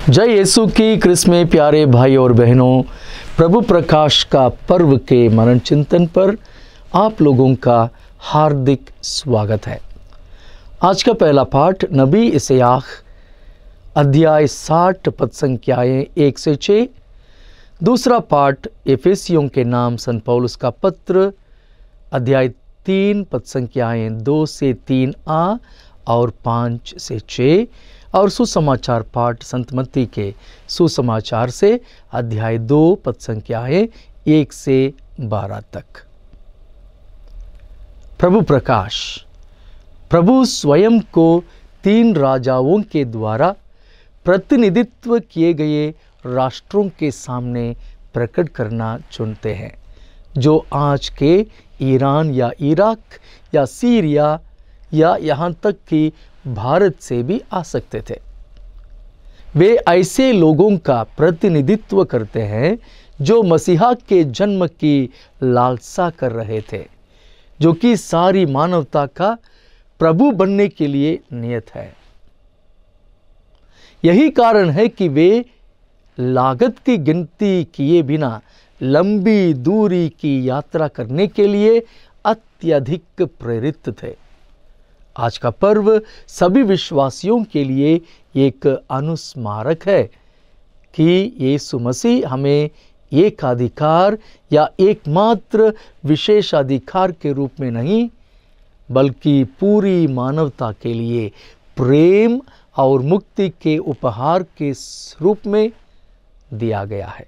जय यीशु की क्रिस्त में प्यारे भाई और बहनों, प्रभु प्रकाश का पर्व के मनन चिंतन पर आप लोगों का हार्दिक स्वागत है। आज का पहला पाठ नबी यशायाह अध्याय 60 पद संख्याएं 1 से 6। दूसरा पाठ एफेसियों के नाम संत पौलुस का पत्र अध्याय 3 पद संख्याएं 2 से 3a और 5 से 6 और सुसमाचार पाठ संत मत्ती के सुसमाचार से अध्याय 2 पद संख्याएं 1 से 12 तक। प्रभु प्रकाश। प्रभु स्वयं को 3 राजाओं के द्वारा प्रतिनिधित्व किए गए राष्ट्रों के सामने प्रकट करना चुनते हैं, जो आज के ईरान या इराक या सीरिया या यहाँ तक कि भारत से भी आ सकते थे। वे ऐसे लोगों का प्रतिनिधित्व करते हैं जो मसीहा के जन्म की लालसा कर रहे थे, जो कि सारी मानवता का प्रभु बनने के लिए नियत है। यही कारण है कि वे लागत की गिनती किए बिना लंबी दूरी की यात्रा करने के लिए अत्यधिक प्रेरित थे। आज का पर्व सभी विश्वासियों के लिए एक अनुस्मारक है कि यीशु मसीह हमें एक अधिकार या एकमात्र विशेषाधिकार के रूप में नहीं, बल्कि पूरी मानवता के लिए प्रेम और मुक्ति के उपहार के रूप में दिया गया है।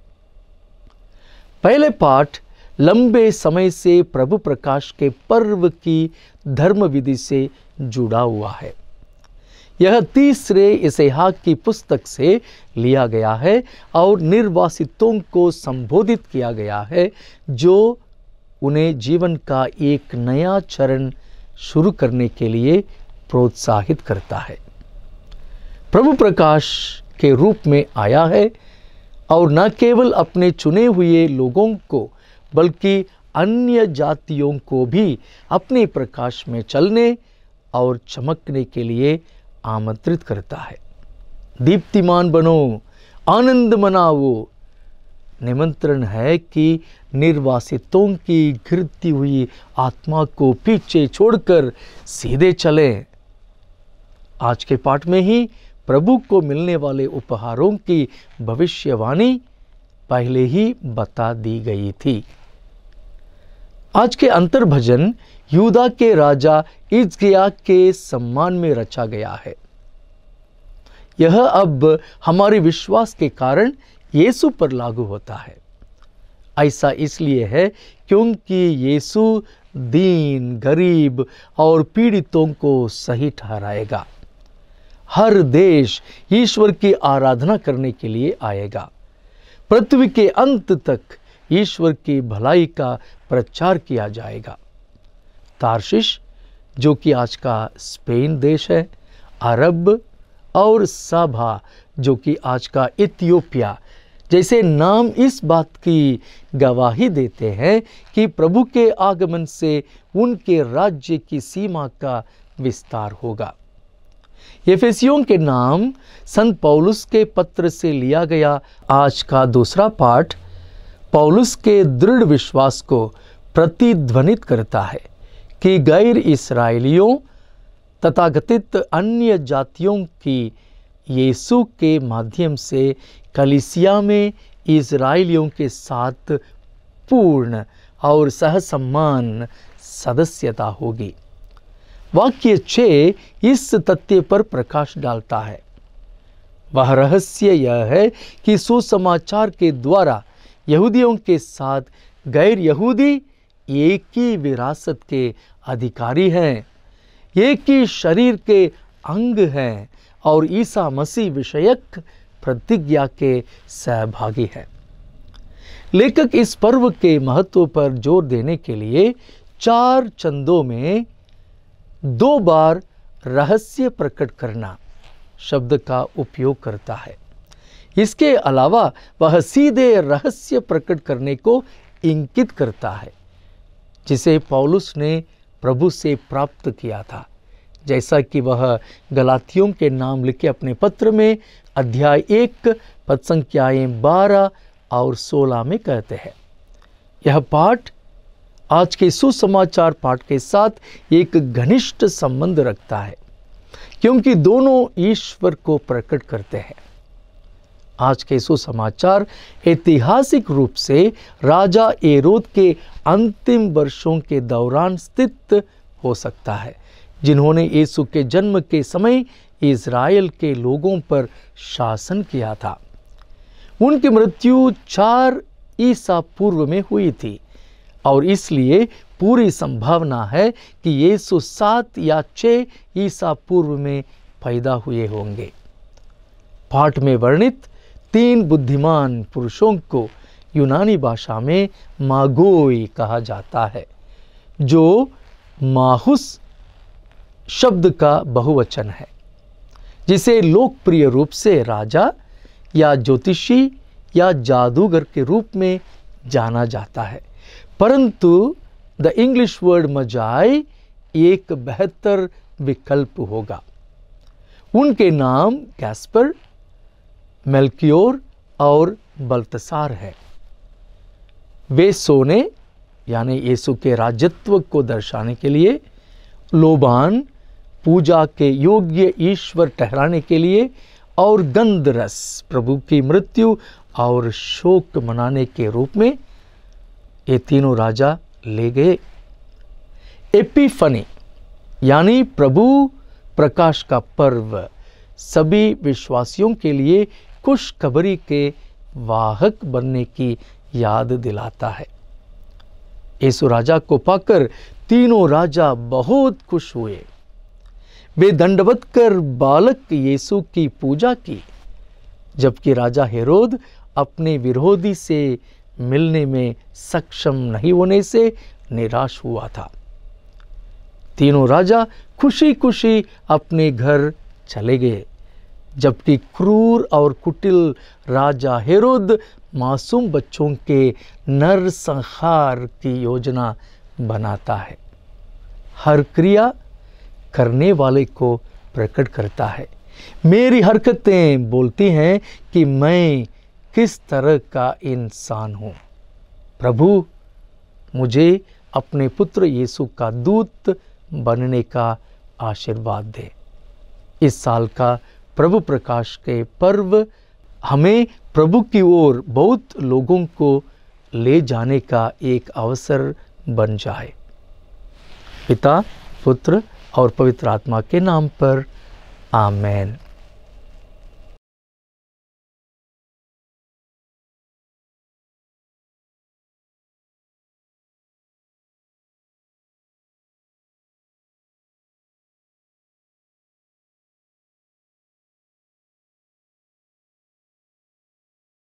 पहले पाठ लंबे समय से प्रभु प्रकाश के पर्व की धर्म विधि से जुड़ा हुआ है। यह तीसरे यशायाह की पुस्तक से लिया गया है और निर्वासितों को संबोधित किया गया है, जो उन्हें जीवन का एक नया चरण शुरू करने के लिए प्रोत्साहित करता है। प्रभु प्रकाश के रूप में आया है और न केवल अपने चुने हुए लोगों को बल्कि अन्य जातियों को भी अपने प्रकाश में चलने और चमकने के लिए आमंत्रित करता है। दीप्तिमान बनो, आनंद मनाओ। निमंत्रण है कि निर्वासितों की गिरती हुई आत्मा को पीछे छोड़कर सीधे चलें। आज के पाठ में ही प्रभु को मिलने वाले उपहारों की भविष्यवाणी पहले ही बता दी गई थी। आज के अंतर भजन यूदा के राजा हिजकिय्याह के सम्मान में रचा गया है। यह अब हमारे विश्वास के कारण यीशु पर लागू होता है। ऐसा इसलिए है क्योंकि यीशु दीन, गरीब और पीड़ितों को सही ठहराएगा। हर देश ईश्वर की आराधना करने के लिए आएगा। पृथ्वी के अंत तक ईश्वर की भलाई का प्रचार किया जाएगा। तार्शिश, जो कि आज का स्पेन देश है, अरब और साभा, जो कि आज का इथियोपिया जैसे नाम इस बात की गवाही देते हैं कि प्रभु के आगमन से उनके राज्य की सीमा का विस्तार होगा। एफेसियों के नाम संत पौलुस के पत्र से लिया गया आज का दूसरा पाठ पौलुस के दृढ़ विश्वास को प्रतिध्वनित करता है कि गैर इस्राएलियों तथाकथित अन्य जातियों की यीशु के माध्यम से कलीसिया में इस्राएलियों के साथ पूर्ण और सहसम्मान सदस्यता होगी। वाक्य 6 इस तथ्य पर प्रकाश डालता है। वह रहस्य यह है कि सुसमाचार के द्वारा यहूदियों के साथ गैर यहूदी एक ही विरासत के अधिकारी हैं, एक ही शरीर के अंग हैं और ईसा मसीह विषयक प्रतिज्ञा के सहभागी हैं। लेखक इस पर्व के महत्व पर जोर देने के लिए 4 चंदों में 2 बार रहस्य प्रकट करना शब्द का उपयोग करता है। इसके अलावा वह सीधे रहस्य प्रकट करने को इंगित करता है, जिसे पौलुस ने प्रभु से प्राप्त किया था, जैसा कि वह गलातियों के नाम लिखे अपने पत्र में अध्याय 1 पद संख्याएं 12 और 16 में कहते हैं। यह पाठ आज के सुसमाचार पाठ के साथ एक घनिष्ठ संबंध रखता है, क्योंकि दोनों ईश्वर को प्रकट करते हैं। आज के सुसमाचार ऐतिहासिक रूप से राजा हेरोद के अंतिम वर्षों के दौरान स्थित हो सकता है, जिन्होंने यीशु के जन्म के समय इज़राइल के लोगों पर शासन किया था। उनकी मृत्यु 4 ईसा पूर्व में हुई थी और इसलिए पूरी संभावना है कि यीशु 7 या 6 ईसा पूर्व में पैदा हुए होंगे। पाठ में वर्णित 3 बुद्धिमान पुरुषों को यूनानी भाषा में मागोई कहा जाता है, जो माहुस शब्द का बहुवचन है, जिसे लोकप्रिय रूप से राजा या ज्योतिषी या जादूगर के रूप में जाना जाता है। परंतु द इंग्लिश वर्ड मजाई एक बेहतर विकल्प होगा। उनके नाम गैस्पर, मेल्कियोर और बल्तसार है। वे सोने यानी यीशु के राजत्व को दर्शाने के लिए, लोबान पूजा के योग्य ईश्वर ठहराने के लिए, और गंधरस प्रभु की मृत्यु और शोक मनाने के रूप में ये तीनों राजा ले गए। एपिफनी यानी प्रभु प्रकाश का पर्व सभी विश्वासियों के लिए खुशखबरी के वाहक बनने की याद दिलाता है। यीशु राजा को पाकर तीनों राजा बहुत खुश हुए। वे दंडवत कर बालक यीशु की पूजा की, जबकि राजा हेरोद अपने विरोधी से मिलने में सक्षम नहीं होने से निराश हुआ था। तीनों राजा खुशी खुशी अपने घर चले गए, जबकि क्रूर और कुटिल राजा हेरोद मासूम बच्चों के नरसंहार की योजना बनाता है। हर क्रिया करने वाले को प्रकट करता है। मेरी हरकतें बोलती हैं कि मैं किस तरह का इंसान हूँ। प्रभु मुझे अपने पुत्र यीशु का दूत बनने का आशीर्वाद दे। इस साल का प्रभु प्रकाश के पर्व हमें प्रभु की ओर बहुत लोगों को ले जाने का एक अवसर बन जाए। पिता, पुत्र और पवित्र आत्मा के नाम पर आमेन।